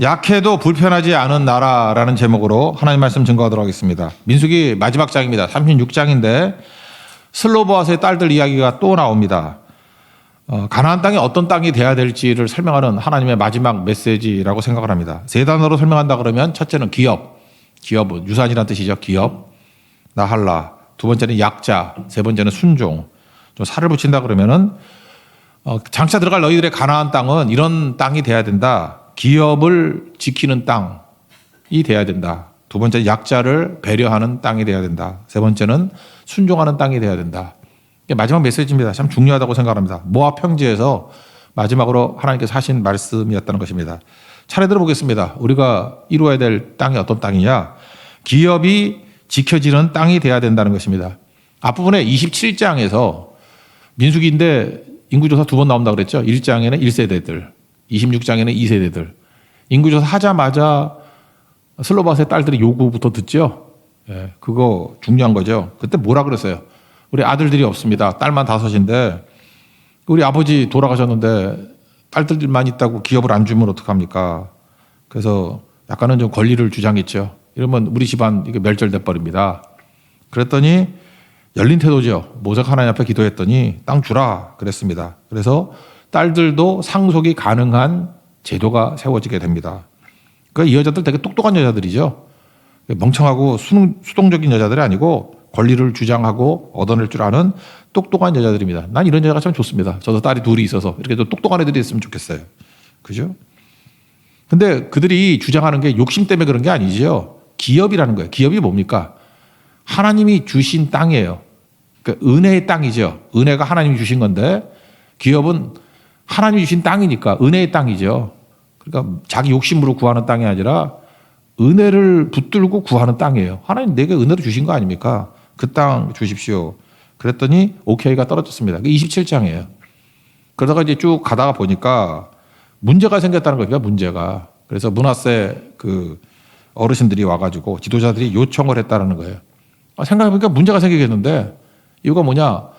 약해도 불편하지 않은 나라라는 제목으로 하나님 말씀 증거하도록 하겠습니다. 민수기 마지막 장입니다. 36장인데 슬로보아스의 딸들 이야기가 또 나옵니다. 가나안 땅이 어떤 땅이 돼야 될지를 설명하는 하나님의 마지막 메시지라고 생각을 합니다. 세 단어로 설명한다 그러면 첫째는 기업은 유산이라는 뜻이죠. 기업, 나할라. 두 번째는 약자, 세 번째는 순종. 좀 살을 붙인다 그러면은 장차 들어갈 너희들의 가나안 땅은 이런 땅이 돼야 된다. 기업을 지키는 땅이 돼야 된다. 두 번째 약자를 배려하는 땅이 돼야 된다. 세 번째는 순종하는 땅이 돼야 된다. 이게 마지막 메시지입니다. 참 중요하다고 생각합니다. 모압 평지에서 마지막으로 하나님께서 하신 말씀이었다는 것입니다. 차례대로 보겠습니다. 우리가 이루어야 될 땅이 어떤 땅이냐? 기업이 지켜지는 땅이 돼야 된다는 것입니다. 앞부분에 27장에서 민수기인데 인구조사 두 번 나온다 그랬죠. 1장에는 1세대들, 26장에는 2세대들. 인구조사 하자마자 슬로바스의 딸들이 요구부터 듣죠. 예, 그거 중요한 거죠. 그때 뭐라 그랬어요? 우리 아들들이 없습니다. 딸만 5인데 우리 아버지 돌아가셨는데 딸들만 있다고 기업을 안 주면 어떡합니까? 그래서 약간은 좀 권리를 주장했죠. 이러면 우리 집안 이게 멸절돼 버립니다. 그랬더니 열린 태도죠. 모색 하나님 앞에 기도했더니 땅 주라 그랬습니다. 그래서 딸들도 상속이 가능한 제도가 세워지게 됩니다. 이 여자들 되게 똑똑한 여자들이죠. 멍청하고 수동적인 여자들이 아니고 권리를 주장하고 얻어낼 줄 아는 똑똑한 여자들입니다. 난 이런 여자가 참 좋습니다. 저도 딸이 둘이 있어서 이렇게 좀 똑똑한 애들이 있으면 좋겠어요. 그죠? 근데 그들이 주장하는 게 욕심 때문에 그런 게 아니죠. 기업이라는 거예요. 기업이 뭡니까? 하나님이 주신 땅이에요. 그러니까 은혜의 땅이죠. 은혜가 하나님이 주신 건데 기업은 하나님이 주신 땅이니까 은혜의 땅이죠. 그러니까 자기 욕심으로 구하는 땅이 아니라 은혜를 붙들고 구하는 땅이에요. 하나님 내게 은혜로 주신 거 아닙니까? 그 땅 주십시오. 그랬더니 오케이가 떨어졌습니다. 27장이에요. 그러다가 이제 쭉 가다가 보니까 문제가 생겼다는 거예요. 문제가. 그래서 므낫세 그 어르신들이 와가지고 지도자들이 요청을 했다는 거예요. 생각해보니까 문제가 생기겠는데 이유가 뭐냐?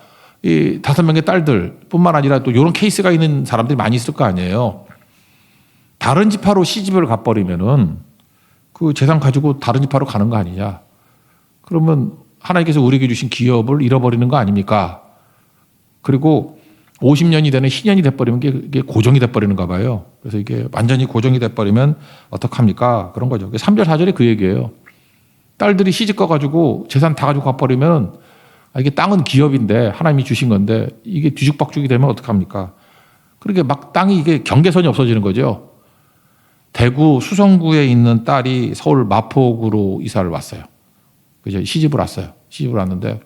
이 5명의 딸들 뿐만 아니라 또 이런 케이스가 있는 사람들이 많이 있을 거 아니에요. 다른 지파로 시집을 가버리면은 그 재산 가지고 다른 지파로 가는 거 아니냐. 그러면 하나님께서 우리에게 주신 기업을 잃어버리는 거 아닙니까? 그리고 50년이 되는 희년이 돼버리면 이게 고정이 돼버리는가 봐요. 그래서 이게 완전히 고정이 돼버리면 어떡합니까? 그런 거죠. 3절, 4절에 그 얘기예요. 딸들이 시집 가가지고 재산 다 가지고 가버리면 이게 땅은 기업인데 하나님이 주신 건데 이게 뒤죽박죽이 되면 어떡합니까? 그렇게 막 땅이 이게 경계선이 없어지는 거죠. 대구 수성구에 있는 딸이 서울 마포구로 이사를 왔어요. 그죠? 시집을 왔어요. 시집을 왔는데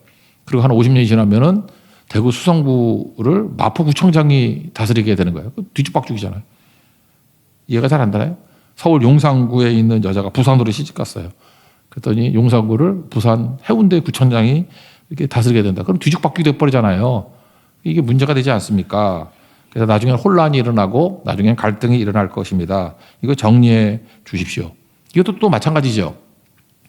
그리고 한 50년이 지나면은 대구 수성구를 마포구청장이 다스리게 되는 거예요. 뒤죽박죽이잖아요. 이해가 잘 안 되나요? 서울 용산구에 있는 여자가 부산으로 시집 갔어요. 그랬더니 용산구를 부산 해운대 구청장이 이렇게 다스리게 된다. 그럼 뒤죽박죽이 돼버리잖아요. 이게 문제가 되지 않습니까? 그래서 나중에는 혼란이 일어나고 나중에는 갈등이 일어날 것입니다. 이거 정리해 주십시오. 이것도 또 마찬가지죠.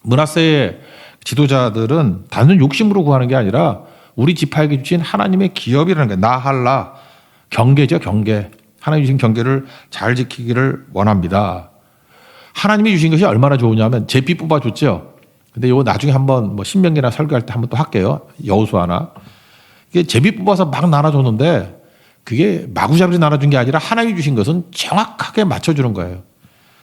므낫세의 지도자들은 단순 욕심으로 구하는 게 아니라 우리 지파에게 주신 하나님의 기업이라는 게 나할라 경계죠. 경계. 하나님이 주신 경계를 잘 지키기를 원합니다. 하나님이 주신 것이 얼마나 좋으냐면 제비 뽑아줬죠. 근데 이거 나중에 한번 뭐 신명기나 설교할 때 한번 또 할게요. 여호수아나. 이게 제비 뽑아서 막 나눠줬는데 그게 마구잡이로 나눠준 게 아니라 하나님이 주신 것은 정확하게 맞춰주는 거예요.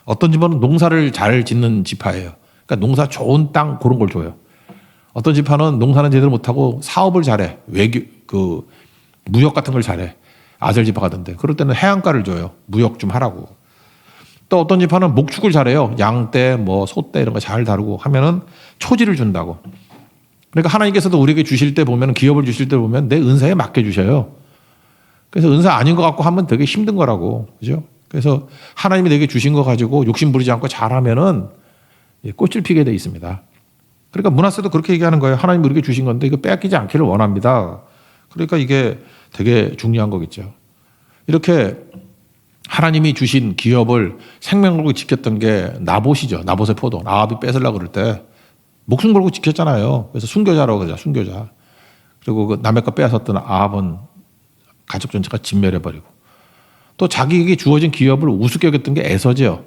어떤 집은 농사를 잘 짓는 지파예요. 그러니까 농사 좋은 땅 그런 걸 줘요. 어떤 지파는 농사는 제대로 못하고 사업을 잘해. 무역 같은 걸 잘해. 아셀 지파 같은데. 그럴 때는 해안가를 줘요. 무역 좀 하라고. 또 어떤 지파는 목축을 잘해요. 양떼, 소떼 이런 거 잘 다루고 하면은 초지를 준다고. 그러니까 하나님께서도 우리에게 주실 때 보면 기업을 주실 때 보면 내 은사에 맡겨 주셔요. 그래서 은사 아닌 것 같고 하면 되게 힘든 거라고. 그죠? 그래서 하나님이 내게 주신 거 가지고 욕심 부리지 않고 잘하면은 꽃을 피게 돼 있습니다. 그러니까 므낫세도 그렇게 얘기하는 거예요. 하나님이 우리에게 주신 건데 이거 빼앗기지 않기를 원합니다. 그러니까 이게 되게 중요한 거겠죠. 이렇게 하나님이 주신 기업을 생명 걸고 지켰던 게 나봇이죠. 나봇의 포도. 아합이 뺏으려고 그럴 때 목숨 걸고 지켰잖아요. 그래서 순교자라고 그러죠. 순교자. 그리고 그 남의 거 빼앗았던 아합은 가족 전체가 진멸해버리고 또 자기에게 주어진 기업을 우습게 여겼던 게 에서죠.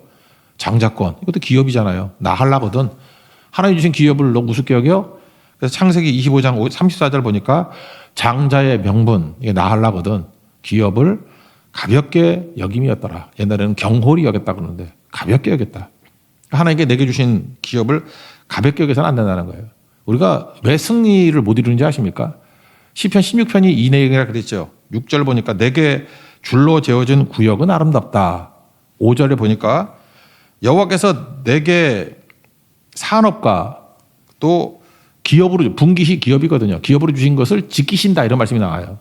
장자권 이것도 기업이잖아요. 나 하려거든. 하나님 주신 기업을 너무 우습게 여겨? 그래서 창세기 25장 34절 보니까 장자의 명분 이게 나 하려거든. 기업을 가볍게 여김이었더라. 옛날에는 경홀히 여겼다 그러는데 가볍게 여겼다. 하나님께 내게 주신 기업을 가볍게 여겨서는 안 된다는 거예요. 우리가 왜 승리를 못 이루는지 아십니까? 시편 16편이 이 내용이라 그랬죠. 6절 보니까 내게 줄로 재어진 구역은 아름답다. 5절에 보니까 여호와께서 내게 산업과 또 기업으로 분기시 기업이거든요. 기업으로 주신 것을 지키신다 이런 말씀이 나와요.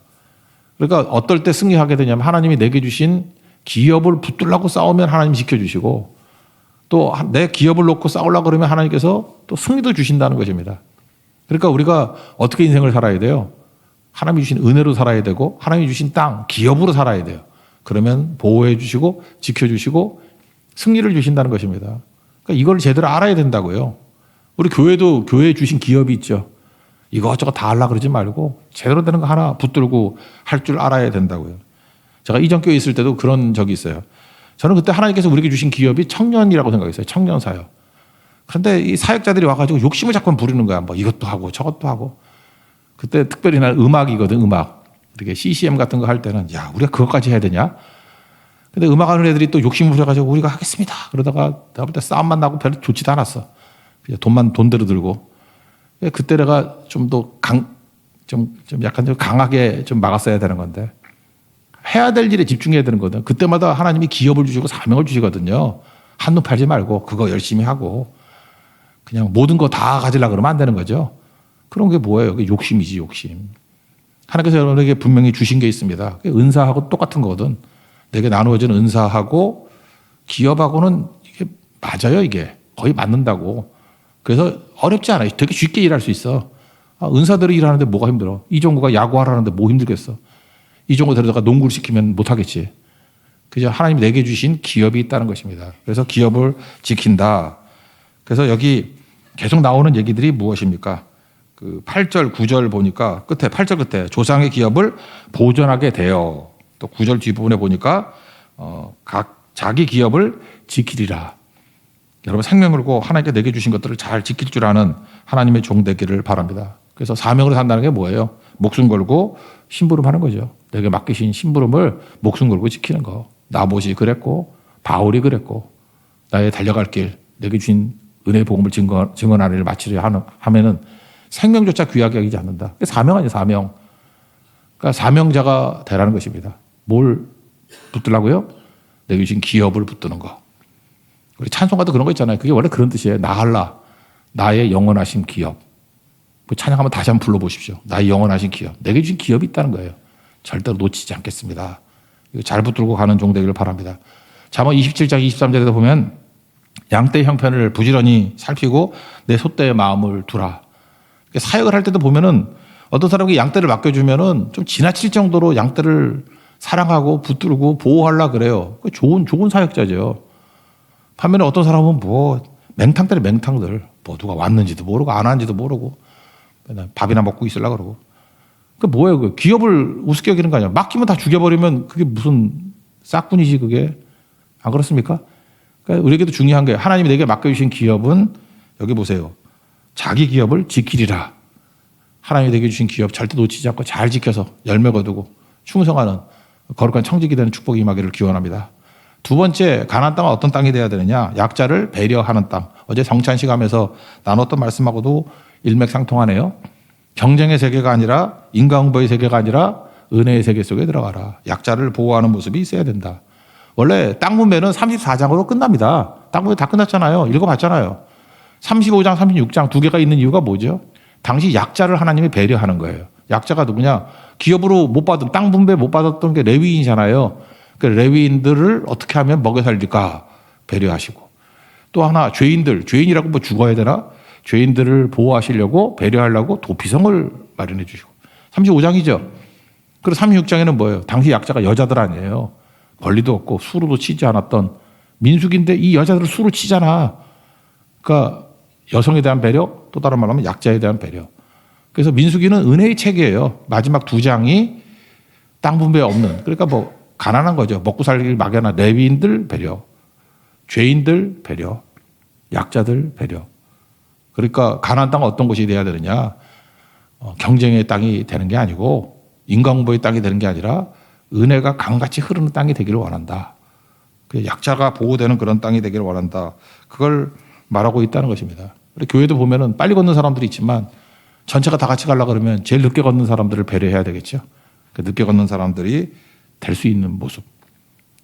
그러니까 어떨 때 승리하게 되냐면 하나님이 내게 주신 기업을 붙들라고 싸우면 하나님 지켜주시고 또 내 기업을 놓고 싸우려고 그러면 하나님께서 또 승리도 주신다는 것입니다. 그러니까 우리가 어떻게 인생을 살아야 돼요? 하나님이 주신 은혜로 살아야 되고 하나님이 주신 땅, 기업으로 살아야 돼요. 그러면 보호해 주시고 지켜주시고 승리를 주신다는 것입니다. 그러니까 이걸 제대로 알아야 된다고요. 우리 교회도 교회에 주신 기업이 있죠. 이것저것 다 하려고 그러지 말고 제대로 되는 거 하나 붙들고 할 줄 알아야 된다고요. 제가 이전 교회에 있을 때도 그런 적이 있어요. 저는 그때 하나님께서 우리에게 주신 기업이 청년이라고 생각했어요. 청년사역. 그런데 이 사역자들이 와가지고 욕심을 자꾸 부리는 거야. 뭐 이것도 하고 저것도 하고. 그때 특별히 날 음악이거든, 음악. 이렇게 CCM 같은 거 할 때는 야, 우리가 그것까지 해야 되냐? 근데 음악하는 애들이 또 욕심을 부려가지고 우리가 하겠습니다. 그러다가 내가 볼 때 싸움만 나고 별로 좋지도 않았어. 그냥 돈대로 들고. 그때 내가 좀 더 좀 약간 좀 강하게 좀 막았어야 되는 건데. 해야 될 일에 집중해야 되는 거거든. 그때마다 하나님이 기업을 주시고 사명을 주시거든요. 한눈 팔지 말고 그거 열심히 하고 그냥 모든 거 다 가지려고 그러면 안 되는 거죠. 그런 게 뭐예요? 그게 욕심이지, 욕심. 하나님께서 여러분에게 분명히 주신 게 있습니다. 은사하고 똑같은 거거든. 내게 나누어진 은사하고 기업하고는 이게 맞아요, 이게. 거의 맞는다고. 그래서 어렵지 않아요. 되게 쉽게 일할 수 있어. 은사대로 일하는데 뭐가 힘들어? 이종구가 야구하라는데 뭐 힘들겠어? 이종구 데려다가 농구를 시키면 못하겠지. 그죠? 하나님이 내게 주신 기업이 있다는 것입니다. 그래서 기업을 지킨다. 그래서 여기 계속 나오는 얘기들이 무엇입니까? 그 8절, 9절 보니까 끝에 8절 끝에 조상의 기업을 보존하게 되어 또 9절 뒷부분에 보니까 각 자기 기업을 지키리라. 여러분 생명 걸고 하나님께 내게 주신 것들을 잘 지킬 줄 아는 하나님의 종 되기를 바랍니다. 그래서 사명으로 산다는 게 뭐예요? 목숨 걸고 심부름하는 거죠. 내게 맡기신 심부름을 목숨 걸고 지키는 거. 나봇이 그랬고 바울이 그랬고 나의 달려갈 길 내게 주신 은혜의 복음을 증언하는 일을 마치려 하면은 생명조차 귀하게 여기지 않는다. 사명 아니에요, 사명. 그러니까 사명자가 되라는 것입니다. 뭘 붙들라고요? 내게 주신 기업을 붙드는 거. 우리 찬송가도 그런 거 있잖아요. 그게 원래 그런 뜻이에요. 나할라. 나의 영원하신 기업. 찬양 한번 다시 한번 불러보십시오. 나의 영원하신 기업. 내게 주신 기업이 있다는 거예요. 절대로 놓치지 않겠습니다. 이거 잘 붙들고 가는 종 되기를 바랍니다. 잠언 27장 23절에도 보면 양떼 형편을 부지런히 살피고 내 소떼의 마음을 두라. 사역을 할 때도 보면은 어떤 사람에게 양떼를 맡겨주면은 좀 지나칠 정도로 양떼를 사랑하고 붙들고 보호하려고 그래요. 좋은 사역자죠. 반면에 어떤 사람은 뭐 맹탕들이 맹탕들. 뭐 누가 왔는지도 모르고 안 왔는지도 모르고 밥이나 먹고 있으려고 그러고. 그 뭐예요? 그 기업을 우습게 여기는 거 아니야. 맡기면 다 죽여버리면 그게 무슨 싹군이지 그게. 안 그렇습니까? 그러니까 우리에게도 중요한 거예요. 하나님이 내게 맡겨주신 기업은 여기 보세요. 자기 기업을 지키리라. 하나님이 내게 주신 기업 절대 놓치지 않고 잘 지켜서 열매 거두고 충성하는 거룩한 청지기 되는 축복이 임하기를 기원합니다. 두 번째, 가나안 땅은 어떤 땅이 돼야 되느냐? 약자를 배려하는 땅. 어제 성찬식 하면서 나눴던 말씀하고도 일맥상통하네요. 경쟁의 세계가 아니라 인과응보의 세계가 아니라 은혜의 세계 속에 들어가라. 약자를 보호하는 모습이 있어야 된다. 원래 땅 분배는 34장으로 끝납니다. 땅 분배 다 끝났잖아요. 읽어봤잖아요. 35장, 36장 두 개가 있는 이유가 뭐죠? 당시 약자를 하나님이 배려하는 거예요. 약자가 누구냐? 기업으로 못 받은, 땅 분배 못 받았던 게 레위인이잖아요. 그 레위인들을 어떻게 하면 먹여 살릴까 배려하시고. 또 하나, 죄인이라고 뭐 죽어야 되나? 죄인들을 보호하시려고 배려하려고 도피성을 마련해 주시고. 35장이죠. 그리고 36장에는 뭐예요? 당시 약자가 여자들 아니에요. 권리도 없고 수로도 치지 않았던 민숙인데 이 여자들을 수로 치잖아. 그러니까 여성에 대한 배려, 또 다른 말로 하면 약자에 대한 배려. 그래서 민수기는 은혜의 책이에요. 마지막 두 장이 땅 분배 없는. 그러니까 뭐 가난한 거죠. 먹고 살기 막연한 레위인들 배려. 죄인들 배려, 약자들 배려. 그러니까 가나안 땅은 어떤 곳이 돼야 되느냐? 경쟁의 땅이 되는 게 아니고 인간공부의 땅이 되는 게 아니라 은혜가 강같이 흐르는 땅이 되기를 원한다. 약자가 보호되는 그런 땅이 되기를 원한다. 그걸 말하고 있다는 것입니다. 교회도 보면은 빨리 걷는 사람들이 있지만 전체가 다 같이 가려고 그러면 제일 늦게 걷는 사람들을 배려해야 되겠죠. 그 늦게 걷는 사람들이 될 수 있는 모습.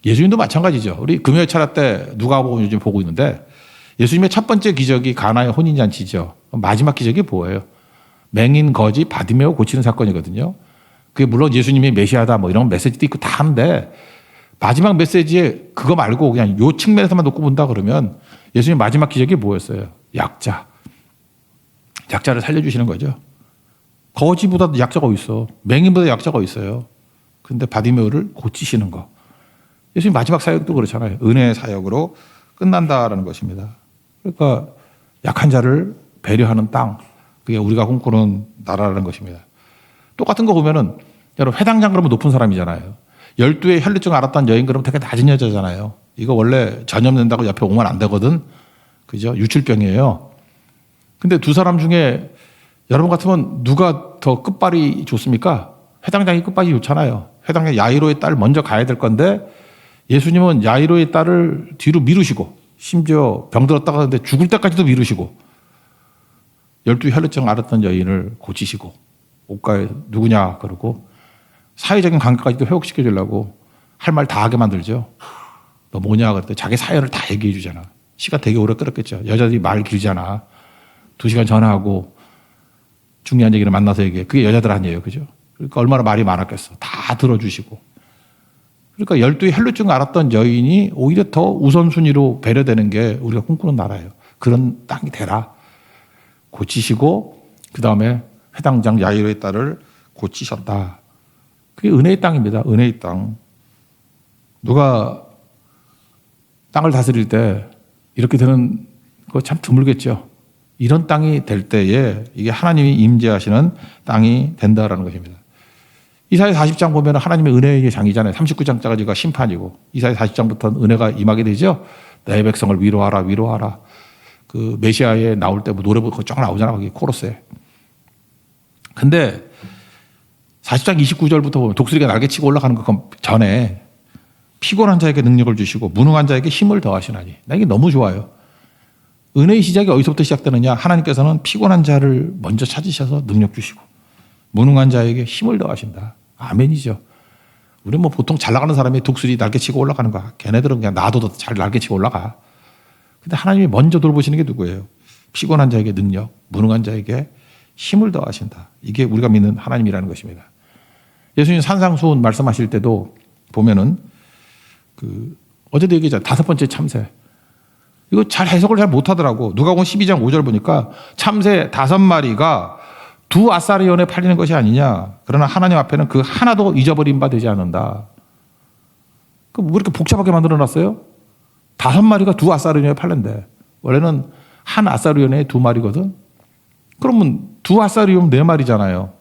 예수님도 마찬가지죠. 우리 금요일 차례 때 누가복음 요즘 보고 있는데 예수님의 첫 번째 기적이 가나의 혼인잔치죠. 마지막 기적이 뭐예요? 맹인, 거지, 바디메오 고치는 사건이거든요. 그게 물론 예수님이 메시아다 뭐 이런 메시지도 있고 다 하는데 마지막 메시지에 그거 말고 그냥 요 측면에서만 놓고 본다 그러면 예수님 마지막 기적이 뭐였어요? 약자. 약자를 살려주시는 거죠. 거지보다 약자가 어디 있어. 맹인보다 약자가 어디 있어요. 근데 바디메오를 고치시는 거. 예수님 마지막 사역도 그렇잖아요. 은혜의 사역으로 끝난다라는 것입니다. 그러니까 약한 자를 배려하는 땅. 그게 우리가 꿈꾸는 나라라는 것입니다. 똑같은 거 보면은 여러분 회당장 그러면 높은 사람이잖아요. 12의 혈루증 앓았던 여인 그러면 되게 낮은 여자잖아요. 이거 원래 전염 된다고 옆에 오면 안 되거든. 그죠? 유출병이에요. 근데 두 사람 중에 여러분 같으면 누가 더 끝발이 좋습니까? 회당장이 끝발이 좋잖아요. 회당장 야이로의 딸 먼저 가야 될 건데 예수님은 야이로의 딸을 뒤로 미루시고 심지어 병들었다가 하는데 죽을 때까지도 미루시고 12 혈루증 앓았던 여인을 고치시고 옷가에 누구냐 그러고 사회적인 관계까지도 회복시켜 주려고 할 말 다 하게 만들죠. 너 뭐냐 그랬더니 자기 사연을 다 얘기해 주잖아. 시간 되게 오래 끌었겠죠. 여자들이 말 길잖아. 2시간 전화하고 중요한 얘기를 만나서 얘기해. 그게 여자들 아니에요. 그죠? 그러니까 얼마나 말이 많았겠어. 다 들어주시고. 그러니까 12의 혈루증 앓았던 여인이 오히려 더 우선순위로 배려되는 게 우리가 꿈꾸는 나라예요. 그런 땅이 되라. 고치시고 그다음에 회당장 야이로의 딸을 고치셨다. 그게 은혜의 땅입니다. 은혜의 땅. 누가 땅을 다스릴 때 이렇게 되는 거 참 드물겠죠. 이런 땅이 될 때에 이게 하나님이 임재하시는 땅이 된다라는 것입니다. 이사야 40장 보면 하나님의 은혜의 장이잖아요. 39장까지가 심판이고 이사야 40장부터는 은혜가 임하게 되죠. 내 백성을 위로하라 위로하라. 그 메시아에 나올 때 뭐 노래 부르고 쫙 나오잖아. 거기 코러스에. 근데 40장 29절부터 보면 독수리가 날개치고 올라가는 것 전에 피곤한 자에게 능력을 주시고 무능한 자에게 힘을 더하시나니. 나 이게 너무 좋아요. 은혜의 시작이 어디서부터 시작되느냐. 하나님께서는 피곤한 자를 먼저 찾으셔서 능력 주시고 무능한 자에게 힘을 더하신다. 아멘이죠. 우리 뭐 보통 잘 나가는 사람이 독수리 날개치고 올라가는 거야. 걔네들은 그냥 놔둬도 잘 날개치고 올라가. 근데 하나님이 먼저 돌보시는 게 누구예요? 피곤한 자에게 능력, 무능한 자에게 힘을 더하신다. 이게 우리가 믿는 하나님이라는 것입니다. 예수님 산상수훈 말씀하실 때도 보면은 어제도 얘기했잖아요. 5번째 참새. 이거 잘 해석을 잘 못하더라고. 누가복음 12장 5절 보니까 참새 5마리가 두 아사리온에 팔리는 것이 아니냐. 그러나 하나님 앞에는 그 하나도 잊어버린 바 되지 않는다. 왜 이렇게 복잡하게 만들어놨어요? 5마리가 두 아사리온에 팔린대. 원래는 한 아사리온에 2마리거든. 그러면 두 아사리온 4마리잖아요.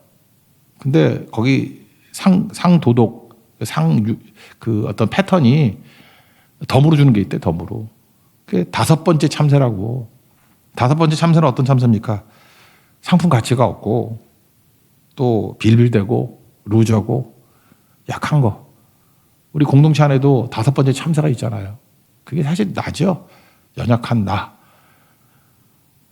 근데 거기 상도덕, 그 어떤 패턴이 덤으로 주는 게 있대, 덤으로. 그게 5번째 참새라고. 5번째 참새는 어떤 참새입니까? 상품 가치가 없고, 또 빌빌대고, 루저고, 약한 거. 우리 공동체 안에도 5번째 참새가 있잖아요. 그게 사실 나죠. 연약한 나.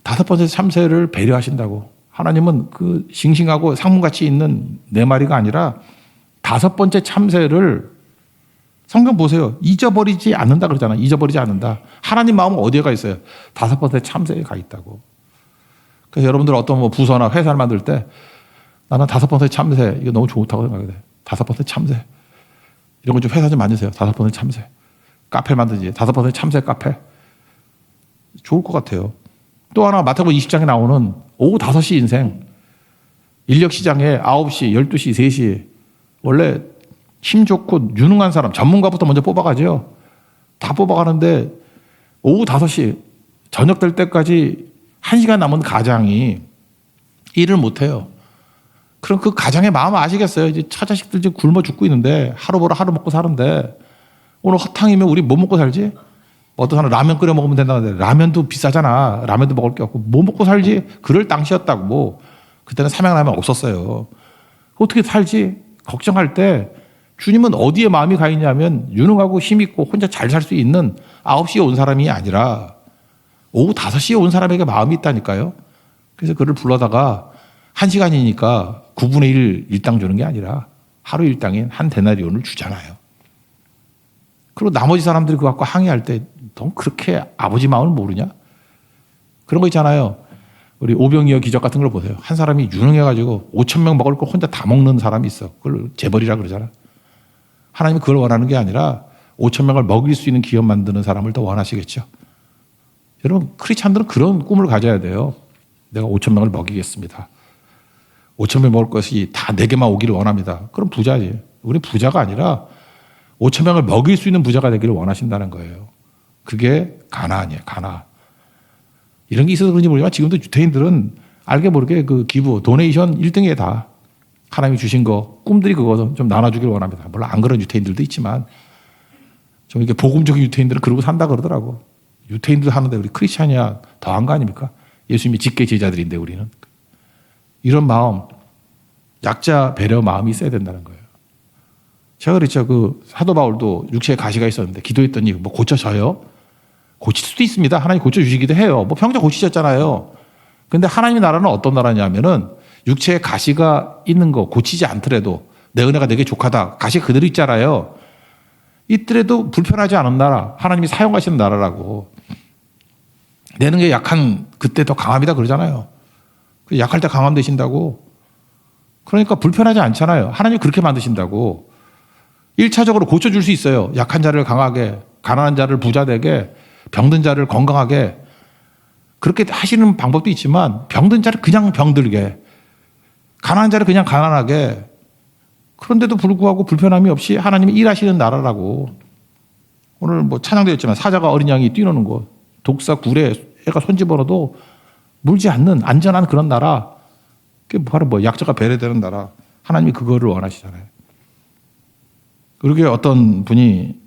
5번째 참새를 배려하신다고. 하나님은 그 싱싱하고 상품가치 있는 4마리가 아니라 5번째 참새를 성경 보세요. 잊어버리지 않는다 그러잖아요. 잊어버리지 않는다. 하나님 마음은 어디에 있어요? 5번째 참새에 가 있다고. 그래서 여러분들 어떤 뭐 부서나 회사를 만들 때 나는 5번째 참새 이거 너무 좋다고 생각해요. 5번째 참새. 이런 거 좀 회사 좀 만드세요. 5번째 참새. 카페 만들지. 5번째 참새 카페. 좋을 것 같아요. 또 하나 마태복음 20장에 나오는 오후 5시 인생. 인력시장에 9시, 12시, 3시. 원래 힘 좋고 유능한 사람, 전문가부터 먼저 뽑아가죠. 다 뽑아가는데 오후 5시 저녁 될 때까지 1시간 남은 가장이 일을 못해요. 그럼 그 가장의 마음 아시겠어요? 이제 처자식들 지금 굶어 죽고 있는데 하루 벌어 하루 먹고 사는데 오늘 허탕이면 우리 뭐 먹고 살지? 어떤 사람은 라면 끓여 먹으면 된다는데 라면도 비싸잖아. 라면도 먹을 게 없고 뭐 먹고 살지? 그럴 당시였다고. 뭐. 그때는 삼양라면 없었어요. 어떻게 살지? 걱정할 때 주님은 어디에 마음이 가 있냐면 유능하고 힘있고 혼자 잘 살 수 있는 9시에 온 사람이 아니라 오후 5시에 온 사람에게 마음이 있다니까요. 그래서 그를 불러다가 1시간이니까 9분의 1 일당 주는 게 아니라 하루 일당인 한 데나리온을 주잖아요. 그리고 나머지 사람들이 그거 갖고 항의할 때 넌 그렇게 아버지 마음을 모르냐? 그런 거 있잖아요. 우리 오병이어 기적 같은 걸 보세요. 한 사람이 유능해가지고 5,000명 먹을 걸 혼자 다 먹는 사람이 있어. 그걸 재벌이라 그러잖아. 하나님은 그걸 원하는 게 아니라 5,000명을 먹일 수 있는 기업 만드는 사람을 더 원하시겠죠. 여러분 크리스찬들은 그런 꿈을 가져야 돼요. 내가 5,000명을 먹이겠습니다. 5,000명 먹을 것이 다 내게만 오기를 원합니다. 그럼 부자지. 우리 부자가 아니라 5,000명을 먹일 수 있는 부자가 되기를 원하신다는 거예요. 그게 가나안이에요. 가나. 이런 게 있어서 그런지 모르지만 지금도 유태인들은 알게 모르게 그 기부, 도네이션 1등이에요 다. 하나님이 주신 거, 꿈들이 그거 좀 나눠주기를 원합니다. 물론 안 그런 유태인들도 있지만 좀 이렇게 복음적인 유태인들은 그러고 산다 그러더라고. 유태인들 하는데 우리 크리스찬이야 더한 거 아닙니까? 예수님이 직계 제자들인데 우리는. 이런 마음, 약자 배려 마음이 있어야 된다는 거예요. 제가 그랬죠. 그 사도 바울도 육체에 가시가 있었는데 기도했더니 뭐 고쳐져요? 고칠 수도 있습니다. 하나님 고쳐주시기도 해요. 뭐 평생 고치셨잖아요. 근데 하나님의 나라는 어떤 나라냐면은 육체에 가시가 있는 거 고치지 않더라도 내 은혜가 내게 족하다. 가시가 그대로 있잖아요. 있더라도 불편하지 않은 나라. 하나님이 사용하시는 나라라고. 내는 게 약한 그때 더 강합니다 그러잖아요. 약할 때 강함 되신다고. 그러니까 불편하지 않잖아요. 하나님이 그렇게 만드신다고. 1차적으로 고쳐줄 수 있어요. 약한 자를 강하게, 가난한 자를 부자 되게, 병든 자를 건강하게. 그렇게 하시는 방법도 있지만 병든 자를 그냥 병들게, 가난한 자를 그냥 가난하게. 그런데도 불구하고 불편함이 없이 하나님이 일하시는 나라라고. 오늘 뭐 찬양되었지만 사자가 어린 양이 뛰노는 곳, 독사 굴에 애가 손집어넣어도 물지 않는 안전한 그런 나라. 그게 바로 뭐 약자가 배려되는 나라. 하나님이 그거를 원하시잖아요. 그러게 어떤 분이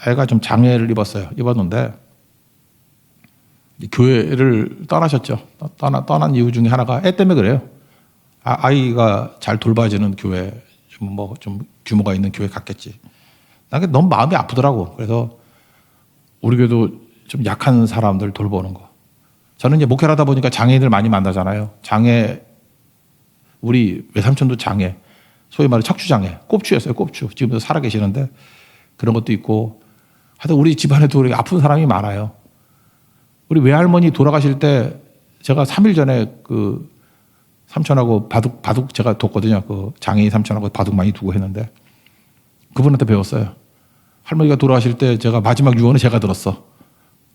애가 좀 장애를 입었는데 교회를 떠나셨죠. 떠난 이유 중에 하나가 애 때문에 그래요. 아이가 잘 돌봐지는 교회, 좀 규모가 있는 교회 갔겠지. 난 너무 마음이 아프더라고. 그래서 우리 교회도 좀 약한 사람들 돌보는 거. 저는 이제 목회를 하다 보니까 장애인들 많이 만나잖아요. 우리 외삼촌도 장애, 소위 말해 척추장애, 꼽추였어요, 꼽추. 지금도 살아계시는데 그런 것도 있고. 하여튼 우리 집안에도 아픈 사람이 많아요. 우리 외할머니 돌아가실 때 제가 3일 전에 그 삼촌하고 바둑 제가 뒀거든요. 그 장애인 삼촌하고 바둑 많이 두고 했는데 그분한테 배웠어요. 할머니가 돌아가실 때 제가 마지막 유언을 제가 들었어.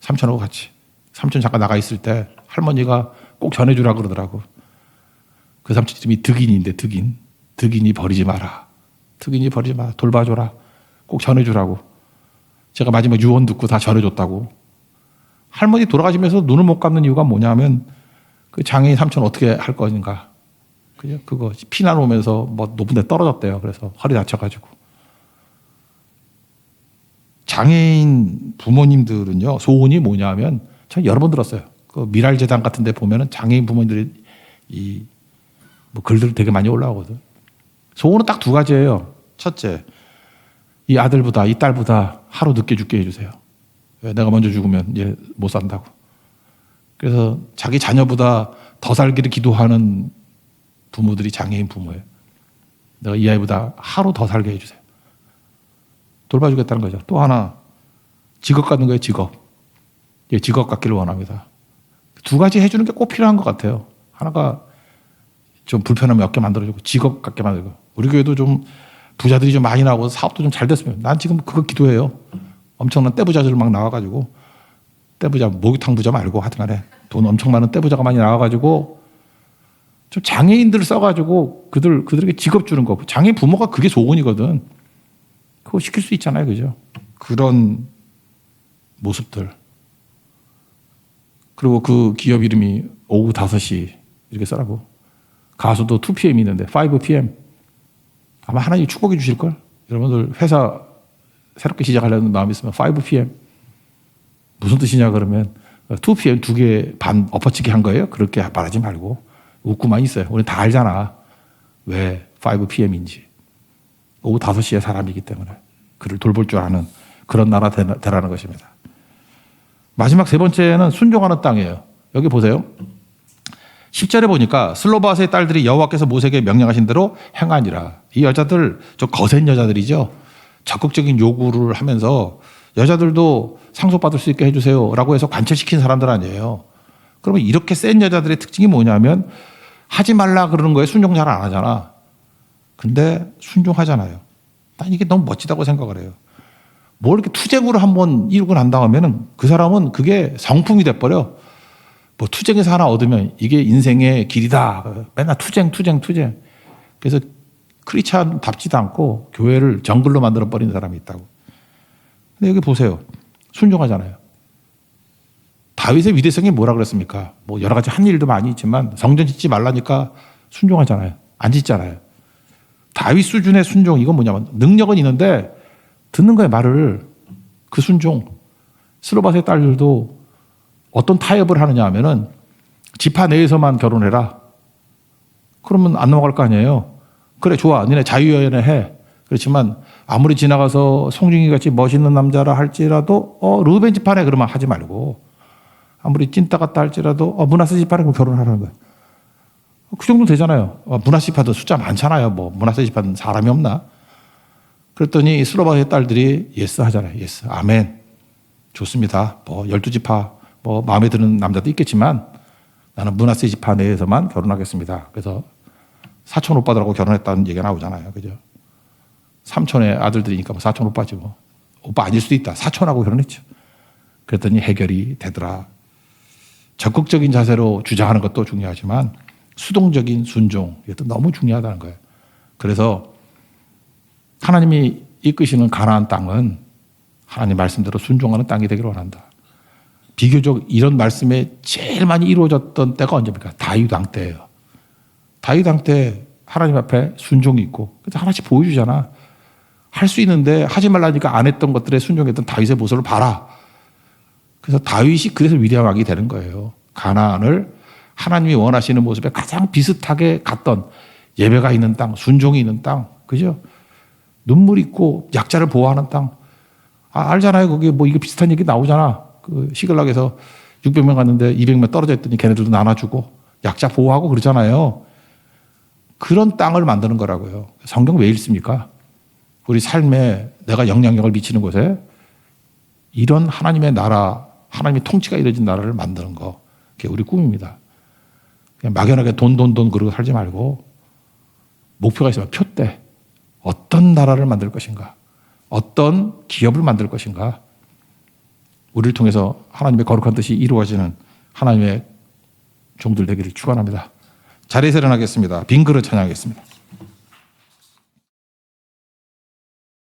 삼촌하고 같이. 삼촌 잠깐 나가 있을 때 할머니가 꼭 전해주라 그러더라고. 그 삼촌 이름이 득인인데 득인이 버리지 마라. 득인이 버리지 마라. 돌봐줘라. 꼭 전해주라고. 제가 마지막 유언 듣고 다 전해줬다고. 할머니 돌아가시면서 눈을 못 감는 이유가 뭐냐면 그 장애인 삼촌 어떻게 할 건가. 그거 피난 오면서 뭐 높은 데 떨어졌대요. 그래서 허리 다쳐가지고. 장애인 부모님들은요, 소원이 뭐냐면, 전 여러 번 들었어요. 그 미랄재단 같은 데 보면은 장애인 부모님들이 뭐 글들 되게 많이 올라오거든. 소원은 딱 두 가지예요. 첫째, 이 아들보다, 이 딸보다 하루 늦게 죽게 해주세요. 왜? 내가 먼저 죽으면 얘 못 산다고. 그래서 자기 자녀보다 더 살기를 기도하는 부모들이 장애인 부모예요. 내가 이 아이보다 하루 더 살게 해주세요. 돌봐주겠다는 거죠. 또 하나, 직업 갖는 거예요, 직업. 예, 직업 갖기를 원합니다. 두 가지 해주는 게 꼭 필요한 것 같아요. 하나가 좀 불편함이 없게 만들어주고, 직업 갖게 만들고. 우리 교회도 좀 부자들이 좀 많이 나오고 사업도 좀 잘 됐으면. 난 지금 그거 기도해요. 엄청난 떼부자들 막 나와가지고, 떼부자, 목욕탕 부자 말고 하여튼 간에 돈 엄청 많은 떼부자가 많이 나와가지고, 좀 장애인들을 써가지고 그들에게 직업 주는 거. 장애인 부모가 그게 소원이거든. 그거 시킬 수 있잖아요. 그죠? 그런 모습들. 그리고 그 기업 이름이 오후 5시 이렇게 써라고. 가수도 2PM 있는데 5PM. 아마 하나님이 축복해 주실걸? 여러분들 회사 새롭게 시작하려는 마음이 있으면 5PM. 무슨 뜻이냐 그러면 2PM 2개 반 엎어치기 한 거예요? 그렇게 말하지 말고 웃고만 있어요. 우리 다 알잖아. 왜 5PM인지. 오후 5시에 사람이기 때문에 그를 돌볼 줄 아는 그런 나라 되라는 것입니다. 마지막 세 번째는 순종하는 땅이에요. 여기 보세요. 10절에 보니까 슬로바스의 딸들이 여호와께서 모세에게 명령하신 대로 행하니라. 이 여자들 좀 거센 여자들이죠. 적극적인 요구를 하면서 여자들도 상속받을 수 있게 해주세요 라고 해서 관철시킨 사람들 아니에요. 그러면 이렇게 센 여자들의 특징이 뭐냐면 하지 말라 그러는 거에 순종 잘 안 하잖아. 근데 순종하잖아요. 난 이게 너무 멋지다고 생각을 해요. 뭐 이렇게 투쟁으로 한번 이루고 난 다음에는 그 사람은 그게 성품이 돼버려. 뭐 투쟁에서 하나 얻으면 이게 인생의 길이다. 맨날 투쟁. 그래서 크리스찬답지도 않고 교회를 정글로 만들어버리는 사람이 있다고. 근데 여기 보세요. 순종하잖아요. 다윗의 위대성이 뭐라 그랬습니까? 뭐 여러 가지 한 일도 많이 있지만 성전 짓지 말라니까 순종하잖아요. 안 짓잖아요. 다윗 수준의 순종, 이건 뭐냐면 능력은 있는데 듣는 거예요, 말을. 그 순종. 스로바스의 딸들도 어떤 타협을 하느냐 하면은 지파 내에서만 결혼해라. 그러면 안 넘어갈 거 아니에요. 그래, 좋아. 니네 자유연애 해. 그렇지만 아무리 지나가서 송중기 같이 멋있는 남자라 할지라도 르우벤 지파네 그러면 하지 말고, 아무리 찐따 같다 할지라도 므낫세 지파네 그럼 결혼하라는 거예요. 그 정도 되잖아요. 므낫세 지파도 숫자 많잖아요. 뭐 므낫세 지파는 사람이 없나? 그랬더니 스로바스의 딸들이 예스 하잖아요. 예스. 아멘. 좋습니다. 뭐 12지파 뭐 마음에 드는 남자도 있겠지만 나는 므낫세 지파 내에서만 결혼하겠습니다. 그래서 사촌 오빠들하고 결혼했다는 얘기가 나오잖아요. 그죠? 삼촌의 아들들이니까 뭐 사촌 오빠지 뭐. 오빠 아닐 수도 있다. 사촌하고 결혼했죠. 그랬더니 해결이 되더라. 적극적인 자세로 주장하는 것도 중요하지만 수동적인 순종, 이것도 너무 중요하다는 거예요. 그래서 하나님이 이끄시는 가나안 땅은 하나님 말씀대로 순종하는 땅이 되기를 원한다. 비교적 이런 말씀에 제일 많이 이루어졌던 때가 언제입니까? 다윗 왕 때예요. 다윗 왕 때 하나님 앞에 순종이 있고, 그래서 하나씩 보여주잖아. 할 수 있는데 하지 말라니까 안 했던 것들에 순종했던 다윗의 모습을 봐라. 그래서 다윗이 그래서 위대한 왕이 되는 거예요. 가나안을 하나님이 원하시는 모습에 가장 비슷하게 갔던, 예배가 있는 땅, 순종이 있는 땅, 그죠? 눈물 있고 약자를 보호하는 땅. 알잖아요. 거기 뭐 이거 비슷한 얘기 나오잖아. 그 시글락에서 600명 갔는데 200명 떨어져 있더니 걔네들도 나눠주고 약자 보호하고 그러잖아요. 그런 땅을 만드는 거라고요. 성경 왜 읽습니까? 우리 삶에 내가 영향력을 미치는 곳에 이런 하나님의 나라, 하나님의 통치가 이루어진 나라를 만드는 거, 그게 우리 꿈입니다. 그냥 막연하게 돈 그러고 살지 말고 목표가 있으면 표대. 어떤 나라를 만들 것인가? 어떤 기업을 만들 것인가? 우리를 통해서 하나님의 거룩한 뜻이 이루어지는 하나님의 종들 되기를 축원합니다. 자리에서 일어나겠습니다. 빈 그릇 찬양하겠습니다.